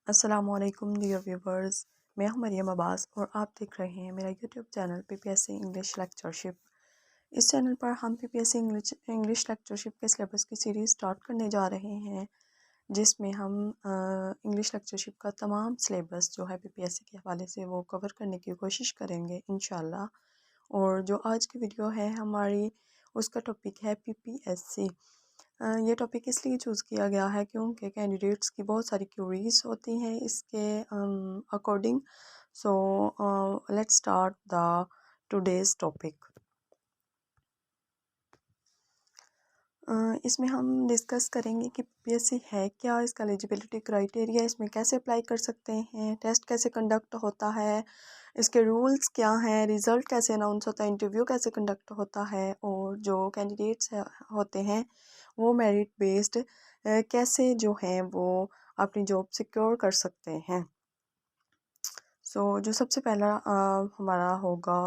अस्सलामुअलैकुम dear viewers. मैं हूं मरियम अब्बास और आप देख रहे हैं मेरा YouTube channel PPSC English lectureship. इस चैनल पर हम पीपीएससी इंग्लिश लेक्चरशिप के सिलेबस की सीरीज़ स्टार्ट करने जा रहे हैं, जिसमें हम इंग्लिश लेक्चरशिप का तमाम सिलेबस जो है पीपीएससी के हवाले से वो कवर करने की कोशिश करेंगे इंशाल्लाह। और जो आज की वीडियो है हमारी, उसका टॉपिक है पीपीएससी। ये टॉपिक इसलिए चूज़ किया गया है क्योंकि कैंडिडेट्स की बहुत सारी क्यूरीज होती हैं इसके according. So let's start the today's topic. इसमें हम डिस्कस करेंगे कि पीपीएससी है क्या, इसका एलिजिबिलिटी क्राइटेरिया, इसमें कैसे अप्लाई कर सकते हैं, टेस्ट कैसे कंडक्ट होता है, इसके रूल्स क्या हैं, रिज़ल्ट कैसे अनाउंस होता है, इंटरव्यू कैसे कंडक्ट होता है, और जो कैंडिडेट्स होते हैं वो मेरिट बेस्ड कैसे जो हैं वो अपनी जॉब सिक्योर कर सकते हैं। जो सबसे पहला हमारा होगा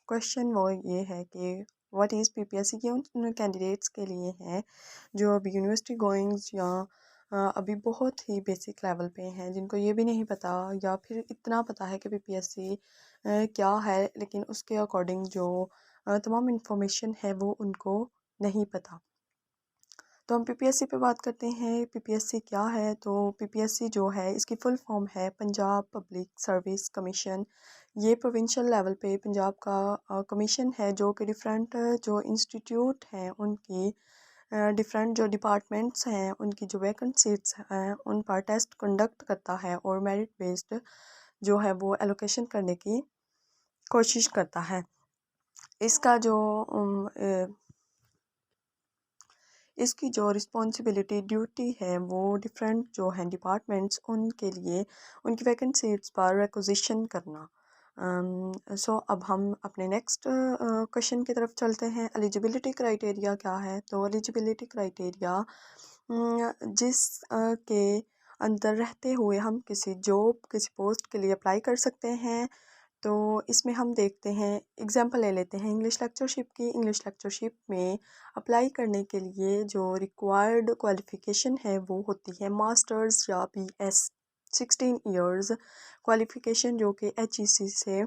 क्वेश्चन वो ये है कि व्हाट इज़ पीपीएससी, ये उन कैंडिडेट्स के लिए है जो अभी यूनिवर्सिटी गोइंग्स या अभी बहुत ही बेसिक लेवल पे हैं, जिनको ये भी नहीं पता या फिर इतना पता है कि पीपीएससी क्या है, लेकिन उसके अकॉर्डिंग जो तमाम इंफॉर्मेशन है वो उनको नहीं पता। तो हम पीपीएससी पे बात करते हैं। पीपीएससी क्या है? तो पीपीएससी जो है इसकी फुल फॉर्म है पंजाब पब्लिक सर्विस कमीशन। ये प्रोविंशियल लेवल पे पंजाब का कमीशन है जो कि डिफरेंट जो इंस्टीट्यूट हैं उनकी डिफरेंट जो डिपार्टमेंट्स हैं उनकी जो वैकेंट सीट्स हैं उन पर टेस्ट कंडक्ट करता है और मेरिट बेस्ड जो है वो एलोकेशन करने की कोशिश करता है। इसका जो इसकी जो रिस्पॉन्सिबिलिटी ड्यूटी है वो डिफरेंट जो हैं डिपार्टमेंट्स उनके लिए उनकी वैकेंट सीट्स पर रिक्विजिशन करना। अब हम अपने नेक्स्ट क्वेश्चन की तरफ चलते हैं। एलिजिबिलिटी क्राइटेरिया क्या है? तो एलिजिबिलिटी क्राइटेरिया जिस के अंदर रहते हुए हम किसी जॉब किसी पोस्ट के लिए अप्लाई कर सकते हैं। तो इसमें हम देखते हैं, एग्जांपल ले लेते हैं इंग्लिश लेक्चरशिप की। इंग्लिश लेक्चरशिप में अप्लाई करने के लिए जो रिक्वायर्ड क्वालिफ़िकेशन है वो होती है मास्टर्स या बीएस 16 इयर्स क्वालिफ़िकेशन, जो कि एचईसी से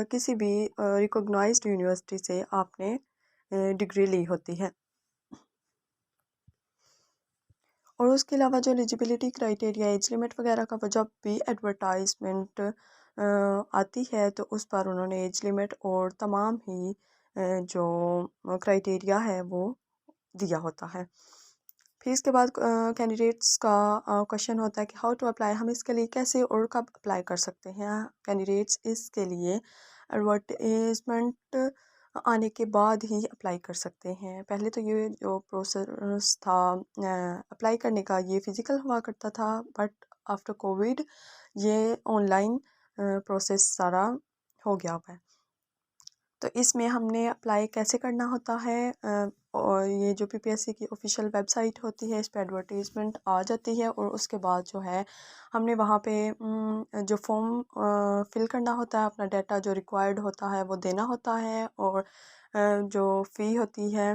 किसी भी रिकॉग्नाइज्ड यूनिवर्सिटी से आपने डिग्री ली होती है। और उसके अलावा जो एलिजिबिलिटी क्राइटेरिया एज लिमिट वगैरह का जब भी एडवर्टाइजमेंट आती है तो उस पर उन्होंने एज लिमिट और तमाम ही जो क्राइटेरिया है वो दिया होता है। फिर इसके बाद कैंडिडेट्स का क्वेश्चन होता है कि हाउ टू अप्लाई, हम इसके लिए कैसे और कब अप्लाई कर सकते हैं। कैंडिडेट्स इसके लिए एडवर्टीजमेंट आने के बाद ही अप्लाई कर सकते हैं। पहले तो ये जो प्रोसेस था अप्लाई करने का ये फ़िज़िकल हुआ करता था, बट आफ्टर कोविड ये ऑनलाइन प्रोसेस सारा हो गया हुआ है। तो इसमें हमने अप्लाई कैसे करना होता है, और ये जो पीपीएससी की ऑफिशियल वेबसाइट होती है इस पर एडवर्टीज़मेंट आ जाती है, और उसके बाद जो है हमने वहाँ पे जो फॉर्म फिल करना होता है, अपना डाटा जो रिक्वायर्ड होता है वो देना होता है, और जो फ़ी होती है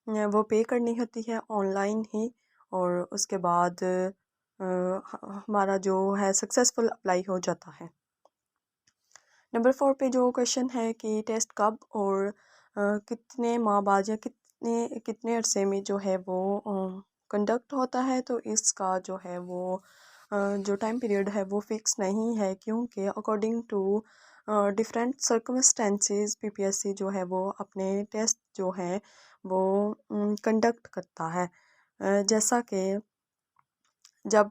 वो पे करनी होती है ऑनलाइन ही। और उसके बाद हमारा जो है सक्सेसफुल अप्लाई हो जाता है। नंबर 4 पे जो क्वेश्चन है कि टेस्ट कब और कितने माह बाद या कितने कितने अरसे में जो है वो कंडक्ट होता है। तो इसका जो है वो जो टाइम पीरियड है वो फिक्स नहीं है, क्योंकि according to different circumstances PPSC जो है वो अपने टेस्ट जो हैं वो कंडक्ट करता है। जैसा कि जब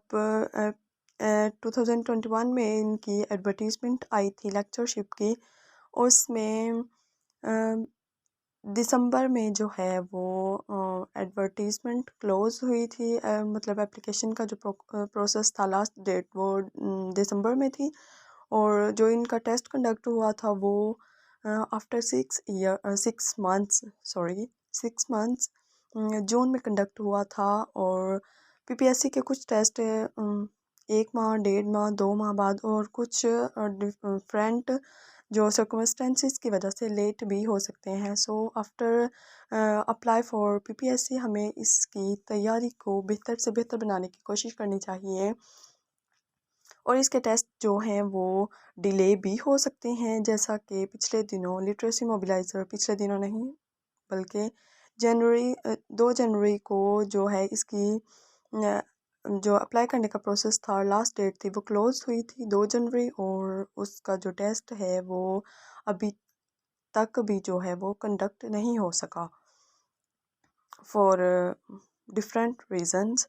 2021 में इनकी एडवर्टीज़मेंट आई थी लेक्चरशिप की, उसमें दिसंबर में जो है वो एडवर्टीज़मेंट क्लोज़ हुई थी। मतलब एप्लीकेशन का जो प्रोसेस था, लास्ट डेट वो दिसंबर में थी, और जो इनका टेस्ट कंडक्ट हुआ था वो आफ्टर 6 मंथ्स जून में कंडक्ट हुआ था। और पीपीएससी के कुछ टेस्ट 1 माह 1.5 माह 2 माह बाद, और कुछ डिफरेंट जो सर्कमस्टेंसेस की वजह से लेट भी हो सकते हैं। आफ्टर अप्लाई फॉर पीपीएससी हमें इसकी तैयारी को बेहतर से बेहतर बनाने की कोशिश करनी चाहिए। और इसके टेस्ट जो हैं वो डिले भी हो सकते हैं, जैसा कि पिछले दिनों लिटरेसी मोबिलाइज़र, पिछले दिनों नहीं बल्कि 2 जनवरी को जो है इसकी जो अप्लाई करने का प्रोसेस था, लास्ट डेट थी वो क्लोज़ हुई थी 2 जनवरी, और उसका जो टेस्ट है वो अभी तक भी जो है वो कंडक्ट नहीं हो सका फॉर डिफरेंट रीज़न्स।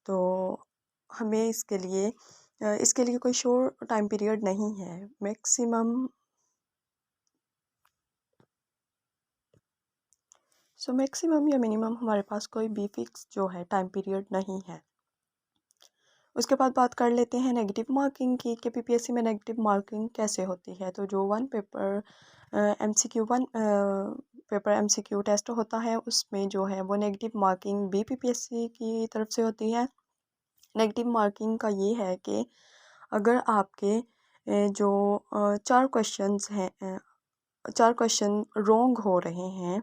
तो हमें इसके लिए कोई श्योर टाइम पीरियड नहीं है। मैक्सिमम या मिनिमम हमारे पास कोई भी फिक्स जो है टाइम पीरियड नहीं है। उसके बाद बात कर लेते हैं नेगेटिव मार्किंग की, कि पीपीएससी में नेगेटिव मार्किंग कैसे होती है। तो जो एमसीक्यू पेपर एमसीक्यू टेस्ट होता है, उसमें जो है वो नेगेटिव मार्किंग भी पीपीएससी की तरफ से होती है। नेगेटिव मार्किंग का ये है कि अगर आपके जो 4 क्वेश्चन रोंग हो रहे हैं,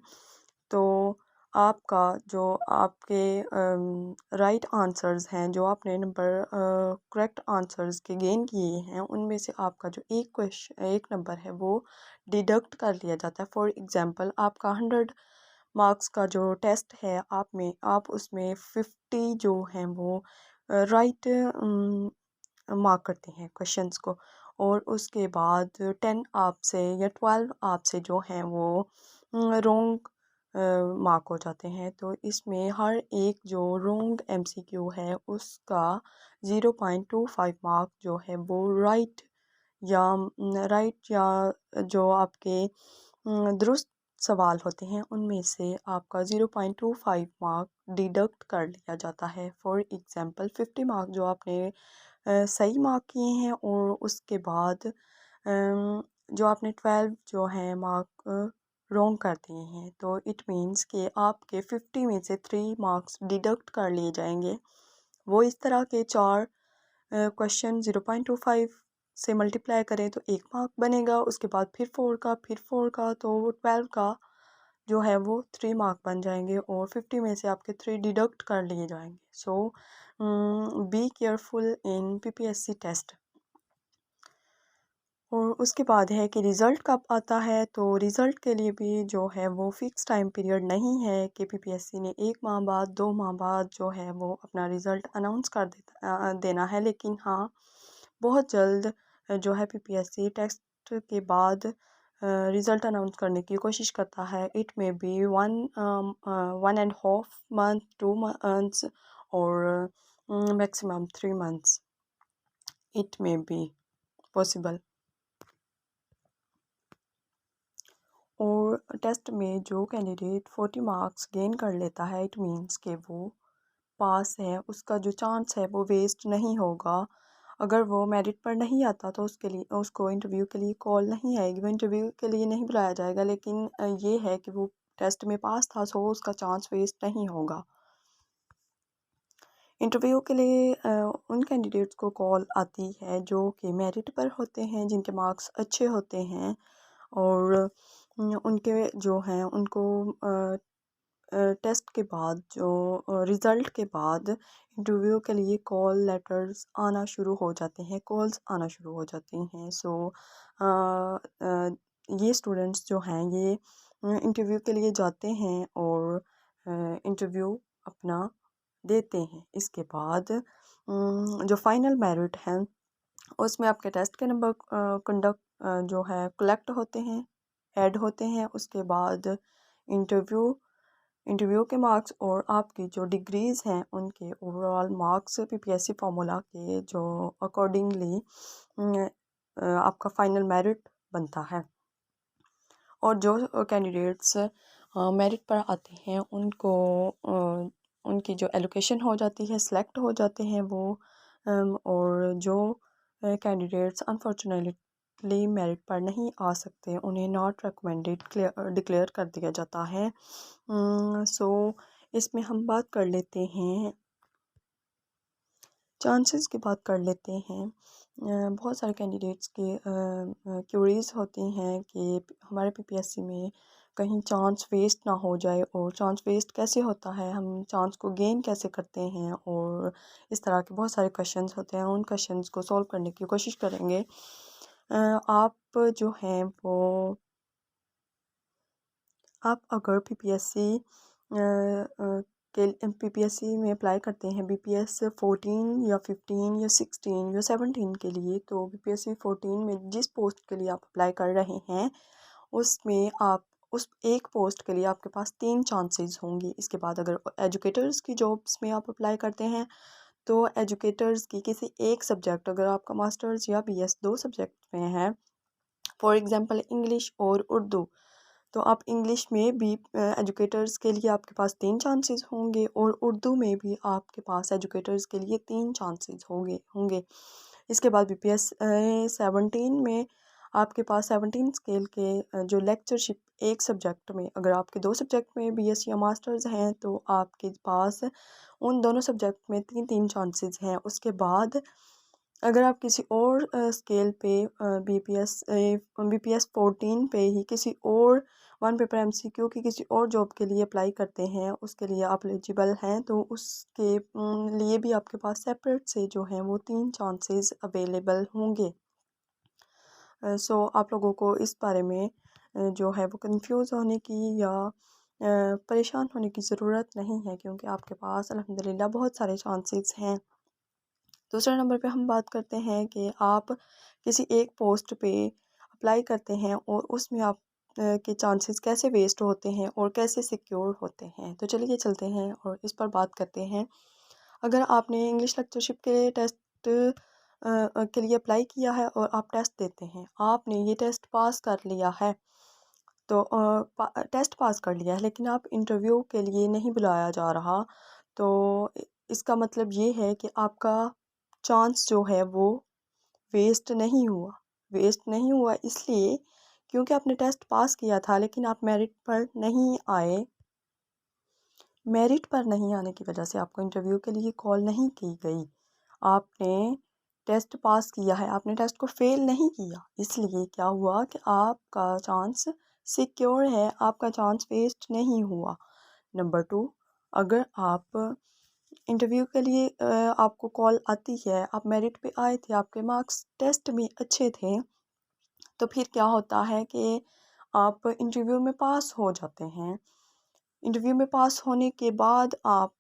तो आपका जो आपके राइट आंसर्स हैं, जो आपने नंबर करेक्ट आंसर्स के गेन किए हैं, उनमें से आपका जो एक नंबर है वो डिडक्ट कर लिया जाता है। फॉर एग्जांपल, आपका 100 मार्क्स का जो टेस्ट है, आप उसमें 50 जो हैं वो राइट मार्क करते हैं क्वेश्चंस को, और उसके बाद 10 आपसे या 12 आपसे जो हैं वो रोंग मार्क हो जाते हैं। तो इसमें हर एक जो रोंग एमसीक्यू है उसका 0.25 मार्क जो है वो या या जो आपके दुरुस्त सवाल होते हैं उनमें से आपका 0.25 मार्क डिडक्ट कर लिया जाता है। फॉर एग्ज़ाम्पल, 50 मार्क जो आपने सही मार्क किए हैं, और उसके बाद जो आपने 12 जो है मार्क रॉन्ग कर दिए हैं, तो इट मीन्स कि आपके 50 में से 3 मार्क्स डिडक्ट कर लिए जाएंगे। वो इस तरह के 4 क्वेश्चन 0.25 से मल्टीप्लाई करें तो 1 मार्क बनेगा, उसके बाद फिर 4 का, तो 12 का जो है वो 3 मार्क बन जाएंगे, और 50 में से आपके 3 डिडक्ट कर लिए जाएंगे। So be careful in PPSC test. और उसके बाद है कि रिज़ल्ट कब आता है। तो रिज़ल्ट के लिए भी जो है वो फ़िक्स टाइम पीरियड नहीं है कि पीपीएससी ने 1 माह बाद 2 माह बाद जो है वो अपना रिज़ल्ट अनाउंस कर देना है। लेकिन हाँ, बहुत जल्द जो है पीपीएससी टेस्ट के बाद रिज़ल्ट अनाउंस करने की कोशिश करता है। It may be 1.5 month, 2 months, और maximum 3 months it may be possible. और टेस्ट में जो कैंडिडेट 40 मार्क्स गेन कर लेता है, इट मीन्स कि वो पास है, उसका जो चांस है वो वेस्ट नहीं होगा। अगर वो मेरिट पर नहीं आता तो उसको इंटरव्यू के लिए कॉल नहीं आएगी, वो इंटरव्यू के लिए नहीं बुलाया जाएगा। लेकिन ये है कि वो टेस्ट में पास था, सो उसका चांस वेस्ट नहीं होगा। इंटरव्यू के लिए उन कैंडिडेट्स को कॉल आती है जो कि मेरिट पर होते हैं, जिनके मार्क्स अच्छे होते हैं, और उनके जो हैं उनको टेस्ट के बाद जो रिज़ल्ट के बाद इंटरव्यू के लिए कॉल्स आना शुरू हो जाती हैं। सो ये स्टूडेंट्स जो हैं ये इंटरव्यू के लिए जाते हैं और इंटरव्यू अपना देते हैं। इसके बाद जो फाइनल मेरिट है उसमें आपके टेस्ट के नंबर जो है कलेक्ट होते हैं, ऐड होते हैं। उसके बाद इंटरव्यू इंटरव्यू के मार्क्स और आपकी जो डिग्रीज़ हैं उनके ओवरऑल मार्क्स पीपीएससी फार्मूला के जो अकॉर्डिंगली आपका फाइनल मेरिट बनता है। और जो कैंडिडेट्स मेरिट पर आते हैं उनको उनकी जो एलोकेशन हो जाती है, सेलेक्ट हो जाते हैं वो। और जो कैंडिडेट्स अनफॉर्चुनेटली मेरिट पर नहीं आ सकते, उन्हें नॉट रिकमेंडेड डिक्लेयर कर दिया जाता है। सो इसमें हम बात कर लेते हैं, चांसेस की बात कर लेते हैं। बहुत सारे कैंडिडेट्स के क्यूरीज होती हैं कि हमारे पीपीएससी में कहीं चांस वेस्ट ना हो जाए। और चांस वेस्ट कैसे होता है, हम चांस को गेन कैसे करते हैं, और इस तरह के बहुत सारे क्वेश्चंस होते हैं, उन क्वेश्चंस को सॉल्व करने की कोशिश करेंगे। आप जो हैं वो आप अगर पीपीएससी में अप्लाई करते हैं बीपीएस 14 या 15 या 16 या 17 के लिए, तो बीपीएससी 14 में जिस पोस्ट के लिए आप अप्लाई कर रहे हैं उसमें आप उस एक पोस्ट के लिए आपके पास 3 चांसेस होंगे। इसके बाद अगर एजुकेटर्स की जॉब्स में आप अप्लाई करते हैं तो एजुकेटर्स की किसी एक सब्जेक्ट, अगर आपका मास्टर्स या बीएस 2 सब्जेक्ट में है, फॉर एग्जांपल इंग्लिश और उर्दू, तो आप इंग्लिश में भी एजुकेटर्स के लिए आपके पास 3 चांसेस होंगे, और उर्दू में भी आपके पास एजुकेटर्स के लिए 3 चांसेस होंगे। इसके बाद बीपीएस 17 में आपके पास 17 स्केल के जो लेक्चरशिप एक सब्जेक्ट में, अगर आपके 2 सब्जेक्ट में बीएस या मास्टर्स हैं तो आपके पास उन दोनों सब्जेक्ट में 3-3 चांसेस हैं। उसके बाद अगर आप किसी और स्केल पे बीपीएस 14 पे ही किसी और वन पेपर एमसीक्यू की किसी और जॉब के लिए अप्लाई करते हैं, उसके लिए आप एलिजिबल हैं, तो उसके लिए भी आपके पास सेपरेट से जो हैं वो 3 चांसेस अवेलेबल होंगे। सो आप लोगों को इस बारे में जो है वो कंफ्यूज होने की या परेशान होने की ज़रूरत नहीं है, क्योंकि आपके पास अल्हम्दुलिल्लाह बहुत सारे चांसेस हैं। दूसरे नंबर पे हम बात करते हैं कि आप किसी एक पोस्ट पे अप्लाई करते हैं और उसमें आप के चांसेस कैसे वेस्ट होते हैं और कैसे सिक्योर होते हैं। तो चलिए चलते हैं और इस पर बात करते हैं। अगर आपने इंग्लिश लेक्चरशिप के टेस्ट के लिए अप्लाई किया है और आप टेस्ट देते हैं, आपने ये टेस्ट पास कर लिया है, तो टेस्ट पास कर लिया है लेकिन आप इंटरव्यू के लिए नहीं बुलाया जा रहा, तो इसका मतलब ये है कि आपका चांस जो है वो वेस्ट नहीं हुआ। वेस्ट नहीं हुआ इसलिए क्योंकि आपने टेस्ट पास किया था लेकिन आप मेरिट पर नहीं आए। मेरिट पर नहीं आने की वजह से आपको इंटरव्यू के लिए कॉल नहीं की गई। आपने टेस्ट पास किया है, आपने टेस्ट को फेल नहीं किया, इसलिए क्या हुआ कि आपका चांस सिक्योर है, आपका चांस वेस्ट नहीं हुआ। नंबर 2, अगर आप इंटरव्यू के लिए आपको कॉल आती है, आप मेरिट पे आए थे, आपके मार्क्स टेस्ट में अच्छे थे, तो फिर क्या होता है कि आप इंटरव्यू में पास हो जाते हैं। इंटरव्यू में पास होने के बाद आप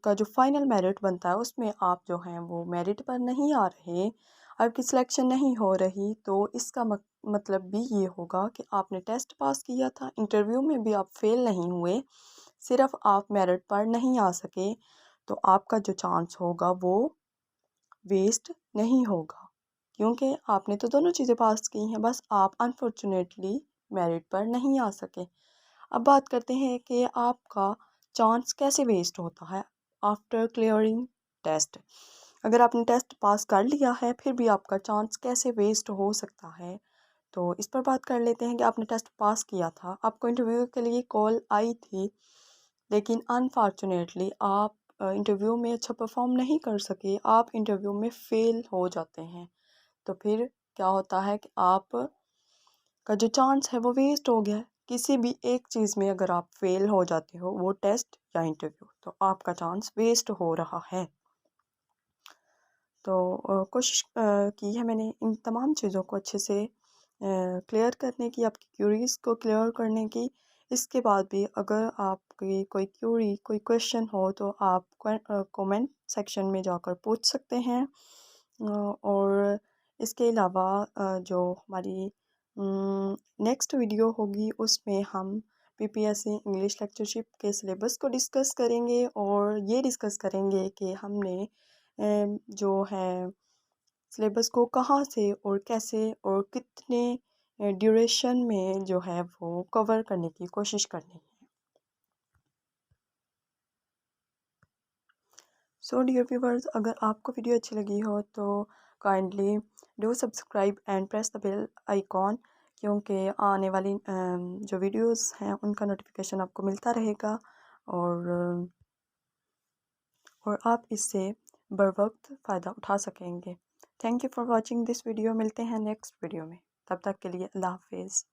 का जो फाइनल मेरिट बनता है उसमें आप जो हैं वो मेरिट पर नहीं आ रहे, आपकी सिलेक्शन नहीं हो रही, तो इसका मतलब भी ये होगा कि आपने टेस्ट पास किया था, इंटरव्यू में भी आप फेल नहीं हुए, सिर्फ आप मेरिट पर नहीं आ सके, तो आपका जो चांस होगा वो वेस्ट नहीं होगा, क्योंकि आपने तो दोनों चीज़ें पास की हैं, बस आप अनफॉर्चुनेटली मेरिट पर नहीं आ सके। अब बात करते हैं कि आपका चांस कैसे वेस्ट होता है आफ्टर क्लियरिंग टेस्ट। अगर आपने टेस्ट पास कर लिया है फिर भी आपका चांस कैसे वेस्ट हो सकता है, तो इस पर बात कर लेते हैं कि आपने टेस्ट पास किया था, आपको इंटरव्यू के लिए कॉल आई थी, लेकिन अनफॉर्चुनेटली आप इंटरव्यू में अच्छा परफॉर्म नहीं कर सके, आप इंटरव्यू में फ़ेल हो जाते हैं, तो फिर क्या होता है कि आप का जो चांस है वो वेस्ट हो गया है। किसी भी एक चीज़ में अगर आप फेल हो जाते हो, वो टेस्ट या इंटरव्यू, तो आपका चांस वेस्ट हो रहा है। तो कोशिश की है मैंने इन तमाम चीज़ों को अच्छे से क्लियर करने की, आपकी क्यूरीज को क्लियर करने की। इसके बाद भी अगर आपकी कोई क्यूरी, कोई क्वेश्चन हो तो आप कमेंट सेक्शन में जाकर पूछ सकते हैं। और इसके अलावा जो हमारी नेक्स्ट वीडियो होगी उसमें हम पीपीएससी इंग्लिश लेक्चरशिप के सिलेबस को डिस्कस करेंगे, और ये डिस्कस करेंगे कि हमने जो है सिलेबस को कहाँ से और कैसे और कितने ड्यूरेशन में जो है वो कवर करने की कोशिश करनी है। सो डियर व्यूवर्स, अगर आपको वीडियो अच्छी लगी हो तो kindly do subscribe and press the bell icon, क्योंकि आने वाली जो वीडियोस हैं उनका नोटिफिकेशन आपको मिलता रहेगा, और आप इससे बर वक्त फ़ायदा उठा सकेंगे। Thank you for watching this video. मिलते हैं नेक्स्ट वीडियो में, तब तक के लिए अल्लाह हाफिज़।